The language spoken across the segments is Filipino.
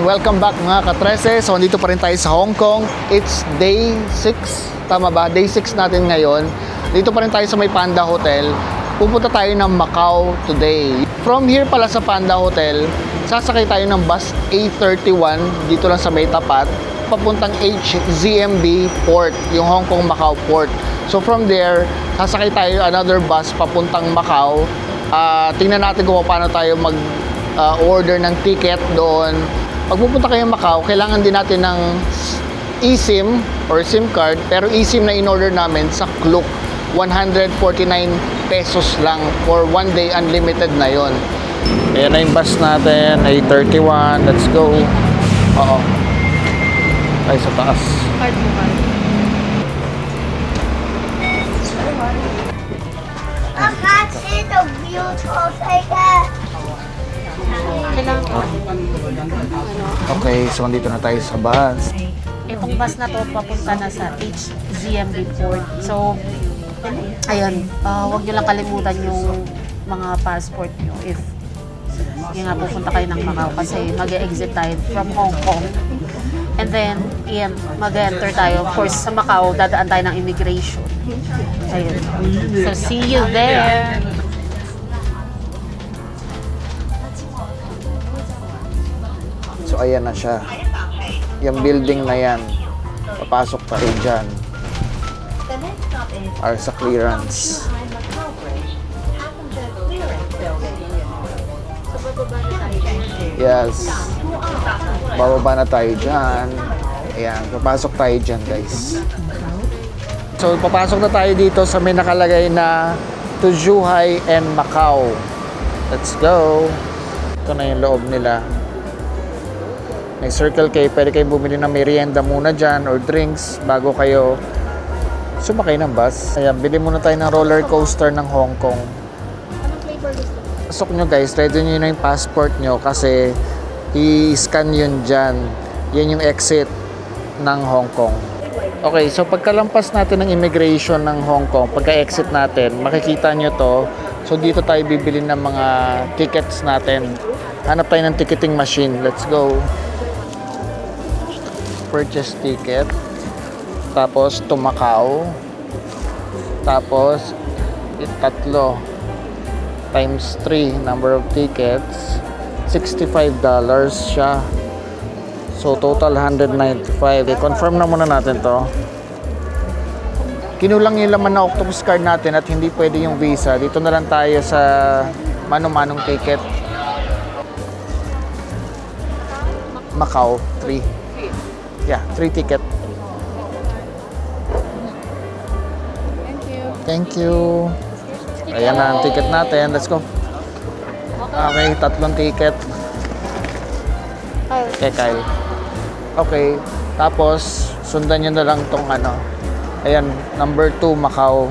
Welcome back mga ka-13. So, dito pa rin tayo sa Hong Kong. It's day 6. Tama ba? Day 6 natin ngayon. Dito pa rin tayo sa may Panda Hotel. Pupunta tayo ng Macau today. From here pala sa Panda Hotel, sasakay tayo ng bus A31 dito lang sa may tapat, papuntang HZMB Port, yung Hong Kong Macau Port. So from there, sasakay tayo another bus papuntang Macau. Tingnan natin kung paano tayo mag-order ng ticket doon. Pag pupunta kayo Macau, kailangan din natin ng eSIM or SIM card, pero eSIM na in-order namin sa Klook. 149 pesos lang for one day, unlimited na yon. Ayan na yung bus natin, A31. Let's go. Oo. Ay, sa taas. Card mo ba? I can't see the beautiful figure. Kailangan ko. Okay, so andito na tayo sa bus. Itong bus na to papunta na sa HZMB Port. So, ayun, huwag nyo lang kalimutan yung mga passport nyo if yung nga pupunta kayo ng Macau kasi mag-exit tayo from Hong Kong. And then, mag-enter tayo. Of course, sa Macau, dadaan tayo ng immigration. Ayun. So, see you there! So ayan na siya. Yung building na yan. Papasok tayo dyan. Or sa clearance. Yes. Bababa na tayo dyan. Ayan, papasok tayo dyan guys. So papasok na tayo dito sa may nakalagay na to Zhuhai and Macau. Let's go. Ito na yung loob nila. May Circle K, pwede kayo bumili ng merienda muna dyan or drinks bago kayo sumakay ng bus. Ayan, bili muna tayo ng roller coaster ng Hong Kong. Anong flavor gusto mo? Pasok nyo guys, ready nyo na yung passport nyo kasi i-scan yun dyan. Yan yung exit ng Hong Kong. Okay, so pagkalampas natin ng immigration ng Hong Kong, pagka-exit natin, makikita nyo to. So dito tayo bibili ng mga tickets natin. Hanap tayo ng ticketing machine. Let's go. Purchase ticket. Tapos to Macau. Tapos tatlo times 3 number of tickets, $65 siya. So total $195. I-confirm na muna natin to. Kinulang yung laman na Octopus card natin at hindi pwede yung Visa. Dito na lang tayo sa manong-manong ticket. Macau 3. Yeah, 3 ticket. Thank you. Ayan na ang ticket natin. Let's go. Okay, 3 ticket. Okay, Kyle. Okay, tapos sundan nyo na lang tong ano. Ayan, number 2 Macau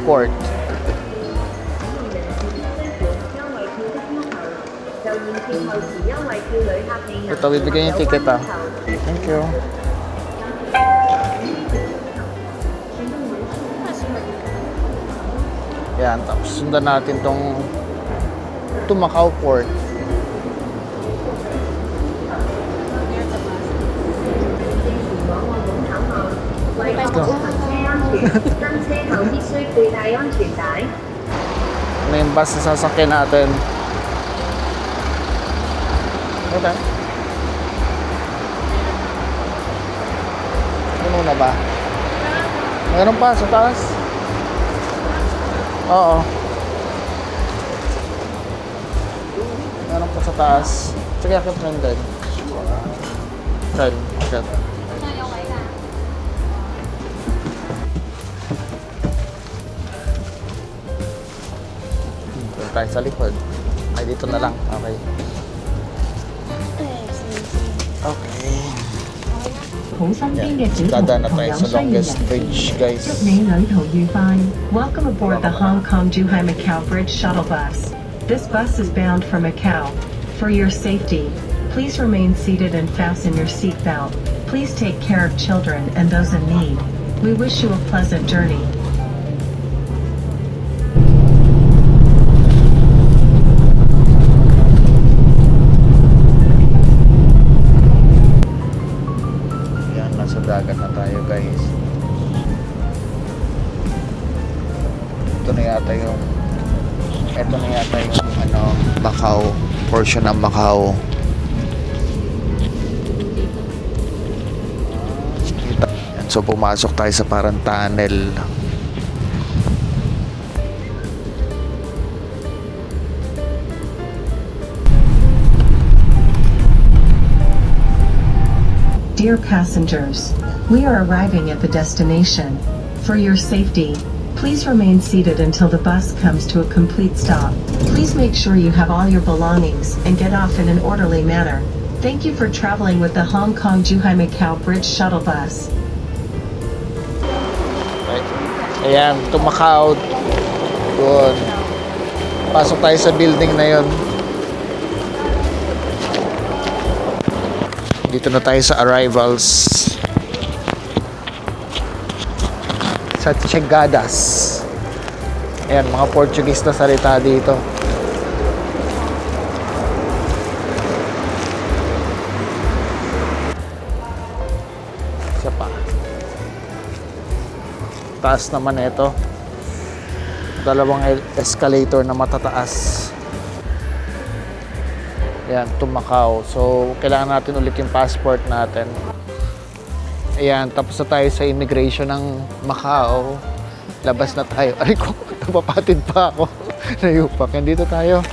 Port. Ito, bibigyan yung ticket ah. Thank you. Yan, tapos sundan natin tong Macau Port. Let's go. Ano yung bus na sasakyan natin? Okay. Ano na ba? Meron pa sa taas? Oo. Meron pa sa taas. Sige, akit rin din. Kyle, akit. Dito tayo sa likod. Ay, dito na lang. Okay. Okay. Dadaan na tayo sa longest bridge, guys. Welcome aboard the Hong Kong Zhuhai Macau Bridge shuttle bus. This bus is bound for Macau. For your safety, please remain seated and fasten your seatbelt. Please take care of children and those in need. We wish you a pleasant journey. dagat na tayo, guys. Ito na yata yung Macau, portion ng Macau. So pumasok tayo sa parang tunnel. Dear passengers, we are arriving at the destination. For your safety, please remain seated until the bus comes to a complete stop. Please make sure you have all your belongings and get off in an orderly manner. Thank you for traveling with the Hong Kong Zhuhai Macau Bridge Shuttle Bus. Ayan, to Macau. Doon. Pasok tayo sa building na yon. Dito na tayo sa arrivals. Sa Chegadas. Ayan, mga Portuguese na salita dito. Isa pa. Taas naman ito. Dalawang escalator na matataas. Ayan, to Macau. So, kailangan natin ulit yung passport natin. Ayan, tapos na tayo sa immigration ng Macau. Labas na tayo. Ay ko, napapatid pa ako. Nayupak. Dito tayo.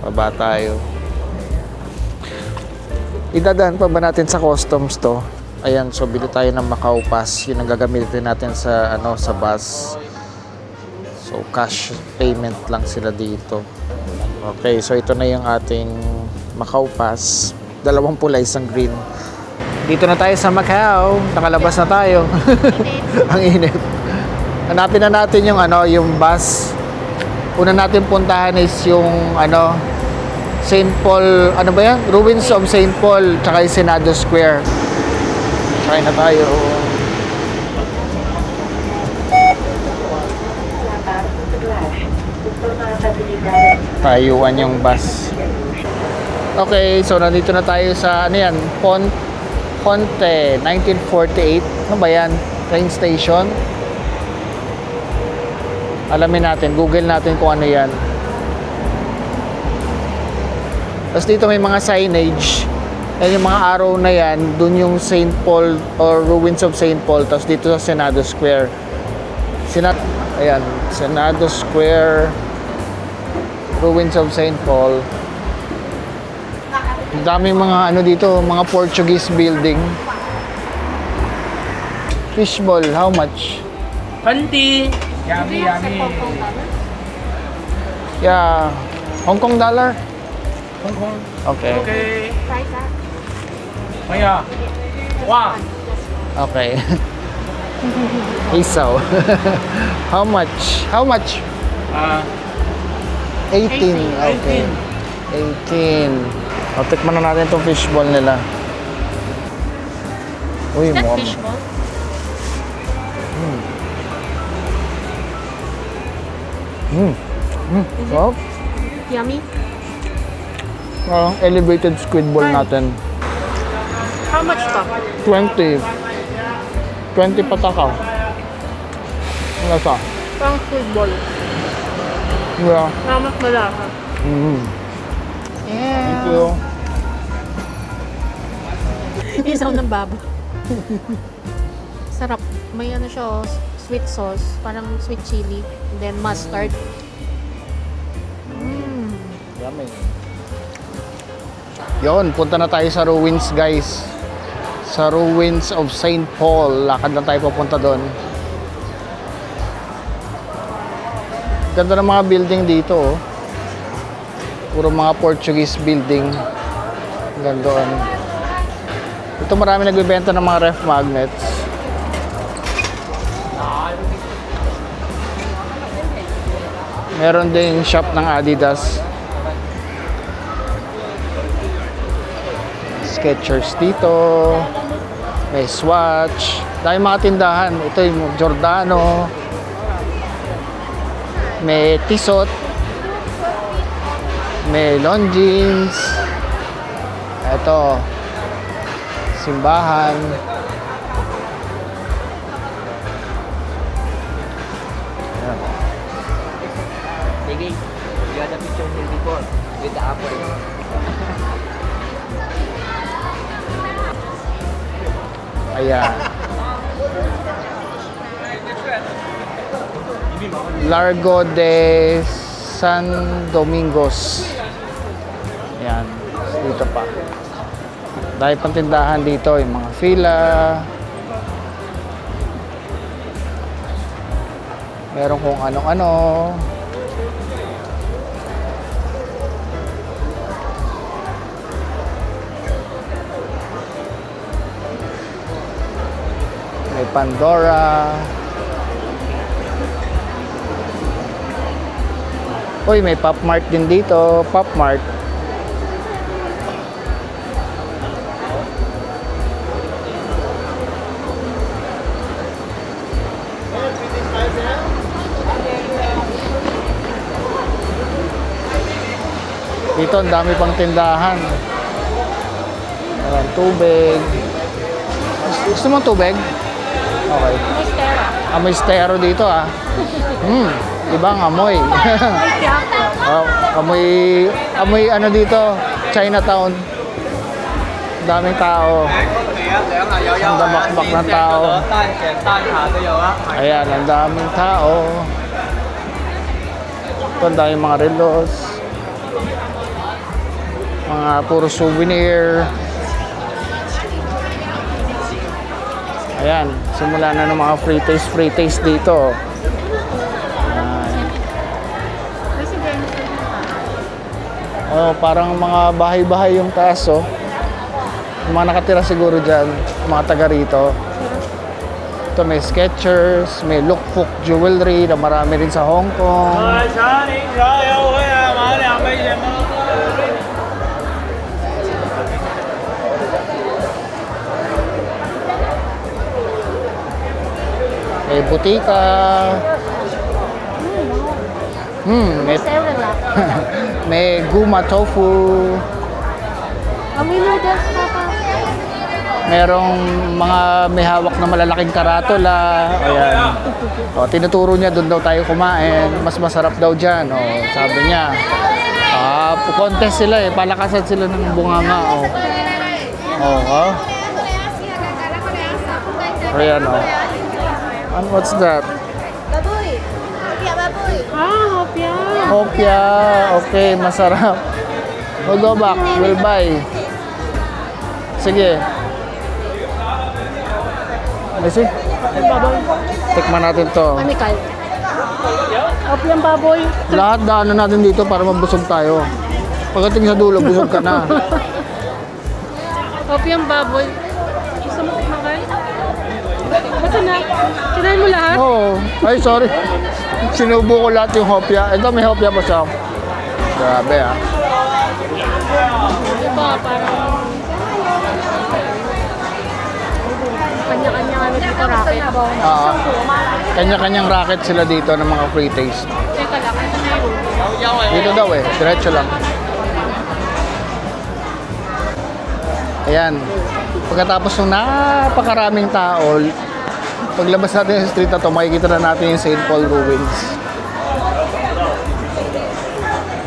Baba tayo. Idadaan pa ba natin sa customs to? Ayan, so bili tayo ng Macau Pass. Yun ang gagamitin natin sa, sa bus. So, cash payment lang sila dito. Okay, so ito na yung ating Macau Pass. Dalawang pula, isang green. Dito na tayo sa Macau. Nakalabas na tayo. Ang init. Hanapin na natin yung, yung bus. Una natin puntahan is yung, St. Paul, ano ba yan? Ruins of St. Paul, tsaka yung Senado Square. Sakay na tayo. Tayuan yung bus. Okay, so nandito na tayo sa Ponte 1948. Ano ba yan? Train station. Alamin natin, Google natin kung ano yan. Tapos dito may mga signage. Yan yung mga arrow na yan, dun yung St. Paul or Ruins of St. Paul. Tapos dito sa Senado Square. Ayan, Senado Square, Ruins of St. Paul. Ang daming mga dito, mga Portuguese building. Fishball, how much? 20. Yummy, yummy. Yeah, Hong Kong dollar? Hong Kong. Okay. Okay. Maya. Wow. Okay. Isaw. How much? How much? 18. Okay. 18. O, tikman na natin itong fishball nila. Uy, That mom. fishball? Wow. Yummy? Elevated squid ball natin. How much pa? 20. 20 pataka. Ano sa? Pang squid ball. Yeah. Namas malasa. Thank you. Isaw ng babo. Sarap. May siya, sweet sauce. Parang sweet chili. And then mustard. Yummy. Yon, punta na tayo sa ruins, guys. Sa ruins of St. Paul. Lakad na tayo papunta doon. Ganda ng mga building dito, oh. Puro mga Portuguese building. Ganda doon. Ito marami nagbebenta ng mga ref magnets. Meron ding shop ng Adidas. Skechers dito. May Swatch. Dahil mga tindahan. Ito yung Giordano. May Tissot. May Longines. Ito. simbahan. Ayan. Sige, you had a picture here before with the apple. Ayan. Largo de San Domingos. Ayan. Dito pa. Dahil pang tindahan dito, yung mga fila. Meron kung anong-ano. May Pandora. Uy, may Pop Mart din dito. Pop Mart. Dito ang dami pang tindahan. Ayan, tubig. Gusto mo tubig? Okay. Amoy stero dito ah. Ibang amoy. Oh, amoy ano dito, Chinatown. Daming tao. Ang damakbak ng tao. Ayan, ang daming tao. Ito ang daming mga relos. Mga puro souvenir. Ayan, simula na ng mga free taste dito. Ayan. Oh, parang mga bahay-bahay yung taas, oh. Yung mga nakatira siguro dyan, mga taga rito. Ito may Skechers, may Luk Fook Jewelry na marami rin sa Hong Kong. May butika. May, may guma tofu. Merong mga may hawak na malalaking karatula. Ayan. O, tinuturo niya doon daw tayo kumain. Mas masarap daw dyan. O, sabi niya. Contest sila eh. Palakasan sila ng bunganga. O. O. Ayan o. And what's that? Baboy. Hopya baboy. Hopya. Okay, masarap. We'll go back. We'll buy. Sige. Messi? Tikman natin to. Amikal. Opiang baboy. Lahat daanan natin dito para mabusog tayo. Pagdating sa dulo, busog ka na. Opiang baboy. Gusto mo tikman? Basta na. Kinain mo lahat? Oo. Ay, sorry. Sinubo ko lahat yung hopya. Ito, may hopya pa siya. Grabe ah. Ito, parang kanya-kanya ano dito racket. Kanya-kanyang racket sila dito ng mga free taste. Teka lang, ito na yun. Dito daw eh. Diretso lang. Ayan. Pagkatapos ng napakaraming tao, paglabas natin sa street na to, makikita na natin yung St. Paul Ruins.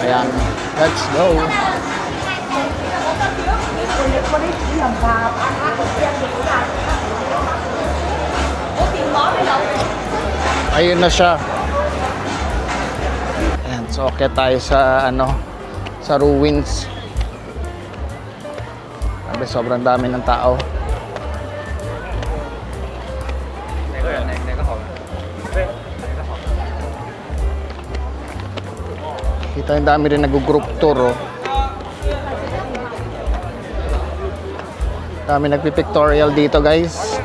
Ayan. Let's go. Ayun na siya. Ayan. So, okay tayo sa sa ruins. Sabi, sobrang dami ng tao. Kita yung dami rin nag-group tour, oh. Dami nagpi-pictorial dito, guys.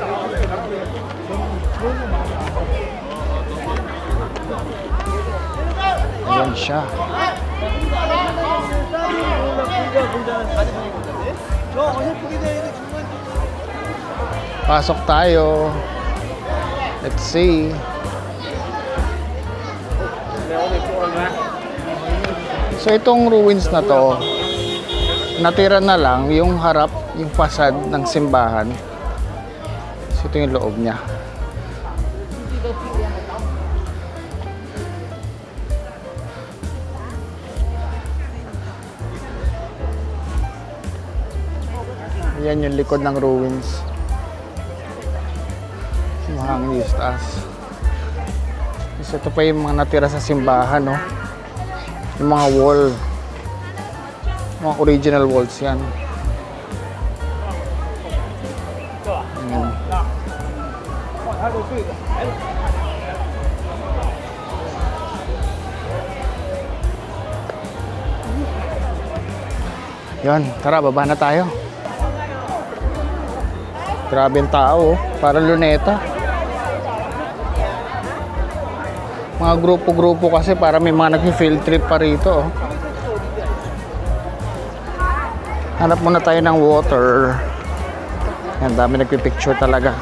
Ayan siya. Pasok tayo. Let's see. So itong ruins na to, natira na lang yung harap, yung fasad ng simbahan. So, ito yung loob niya. Yan yung likod ng ruins. Mga angistas. Kasi ito pa yung mga natira sa simbahan, no? Yung mga wall. Mga original walls yan. Ayan. Yan, tara, baba na tayo. Grabe yung tao, oh. Parang luneta. Mga grupo-grupo kasi para may mga nag-field trip pa rito, oh. Hanap muna tayo ng water. Yan, dami nagpipicture talaga.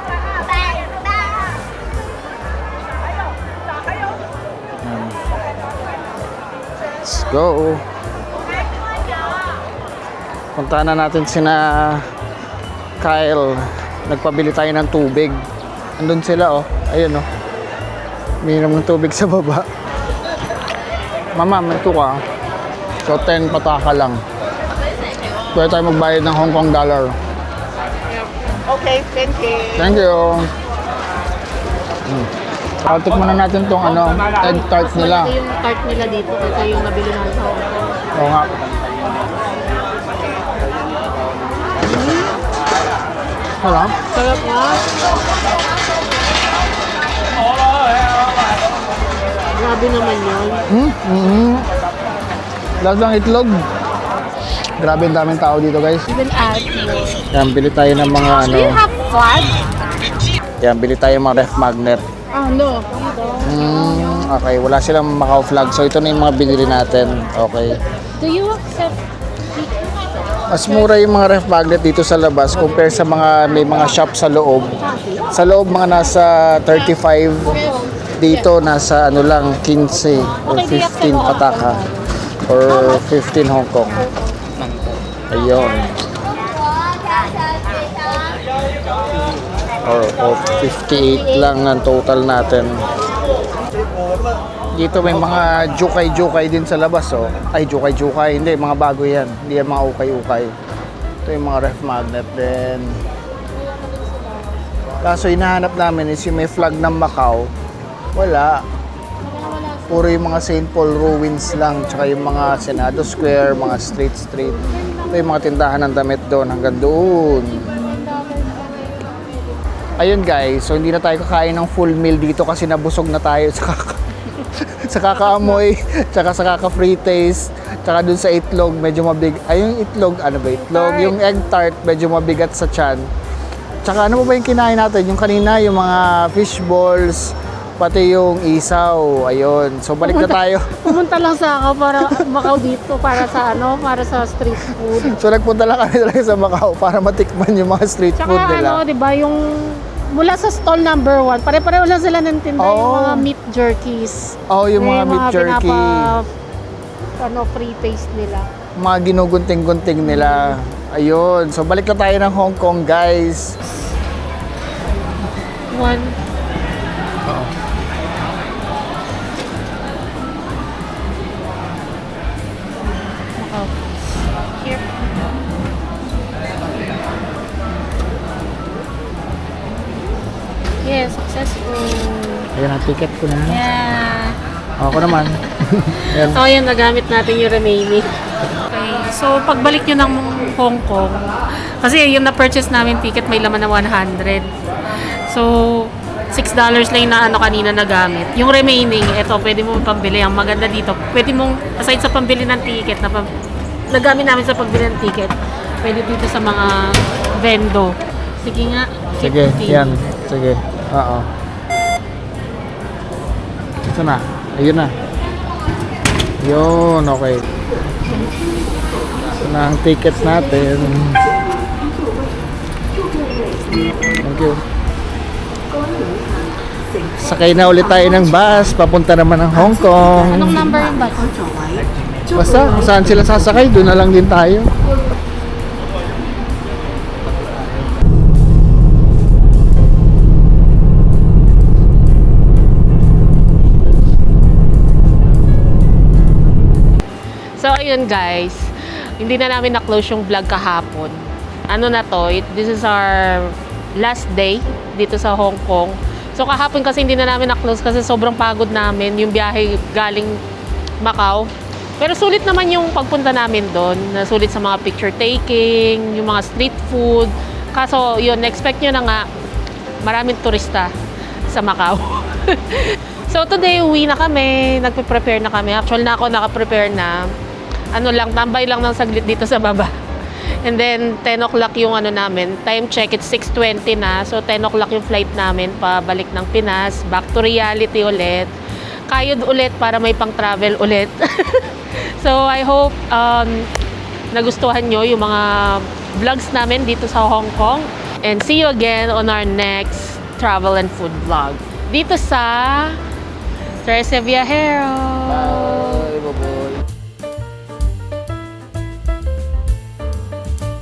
Yan. Let's go. Puntahan na natin sina Kyle. Nagpabili tayo ng tubig. Andun sila, oh. Ayun, oh. Minum ng tubig sa baba. Mama, may ka. So, 10 pataka lang. Pwede tayo magbayad ng Hong Kong dollar. Okay, thank you. Thank you. Tikman muna natin tong ano, egg tart nila. Ito yung tart nila dito. Ito yung nabili natin sa Hong Kong. Oo nga. Sarap. Sarap nga. Grabe naman yun. Lasang itlog. Grabe ang daming tao dito, guys. Even add more. Yan, bili tayo ng mga ano. Do you have flag? Yan, bili tayo ng mga ref magnet. No. Okay, wala silang Macau flag. So, ito na yung mga binili natin. Okay. Do you accept Mas mura yung mga ref magnet dito sa labas compare sa mga may mga shop sa loob. Sa loob, mga nasa 35. Dito, nasa ano lang, 15 or 15 pataka. Or 15 Hong Kong. Ayun. Or 58 lang ang total natin. Dito may mga jukay-jukay din sa labas, oh. Ay, jukay-jukay. Hindi, mga bago yan. Hindi yan mga ukay-ukay. Ito yung mga ref magnet din. Kaso hinahanap namin is yung may flag ng Macau. Wala. Puro yung mga St. Paul ruins lang. Tsaka yung mga Senado Square, mga street. Ito yung mga tindahan ng damit doon hanggang doon. Ayun guys, so hindi na tayo kakain ng full meal dito kasi nabusog na tayo sa kakaamoy, tsaka sa kaka-free taste, tsaka dun sa itlog, medyo mabig. Ay, yung itlog, ano ba itlog? Yung egg tart, medyo mabigat sa tiyan. Tsaka ano ba yung kinain natin? Yung kanina, yung mga fish balls, pati yung isaw. Ayun. So, balik na tayo. Pumunta lang sa ako para Macau dito para sa ano, para sa street food. So, nagpunta lang kami talaga sa Macau para matikman yung mga street Tsaka food nila. ano, 'di ba, yung mula sa stall number 1, pare-pareho lang sila ng tinda, yung Oo. mga meat jerkies. Oh, yung mga meat jerky. Free taste nila. Mga ginugunting-gunting nila. Ayun. So, balik na tayo ng Hong Kong, guys. One. Macau. Here. Yes, successful. Ayan ang ticket ko naman. Yeah. Ako naman. Ayan. So, ayan, nagamit natin yung remaining. Okay, so pagbalik nyo ng Hong Kong, kasi yung na-purchase namin ticket may laman na 100. So, $6 lang yung na ano kanina nagamit. Yung remaining, ito, pwede mo pambili. Ang maganda dito, pwede mong, aside sa pambili ng ticket, nagamit namin sa pagbili ng ticket, pwede dito sa mga vendo. Sige nga. Sige, 50. yan. Sige. Oo. Ito na. Ayun na. Yun, okay. Ito na ang tickets natin. Thank you. Sakay na ulit tayo ng bus. Papunta naman ng Hong Kong. Anong number yung bus? Basta, kung saan sila sasakay, doon na lang din tayo. So, ayun guys. Hindi na namin na-close yung vlog kahapon. Ano na to? This is our last day dito sa Hong Kong. So, kahapon kasi hindi na namin na-close kasi sobrang pagod namin yung biyahe galing Macau. Pero sulit naman yung pagpunta namin doon. Sulit sa mga picture taking, yung mga street food. Kaso, yun, expect nyo na nga, maraming turista sa Macau. So, today, uwi na kami. Nagpe-prepare na kami. Actually, na ako naka-prepare na. Ano lang, tambay lang ng saglit dito sa baba. And then, 10 o'clock yung ano namin. Time check, it's 6:20 na. So, 10 o'clock yung flight namin pabalik ng Pinas. Back to reality ulit. Kayod ulit para may pang-travel ulit. So, I hope nagustuhan nyo yung mga vlogs namin dito sa Hong Kong. And see you again on our next travel and food vlog. Dito sa Trece Viajero.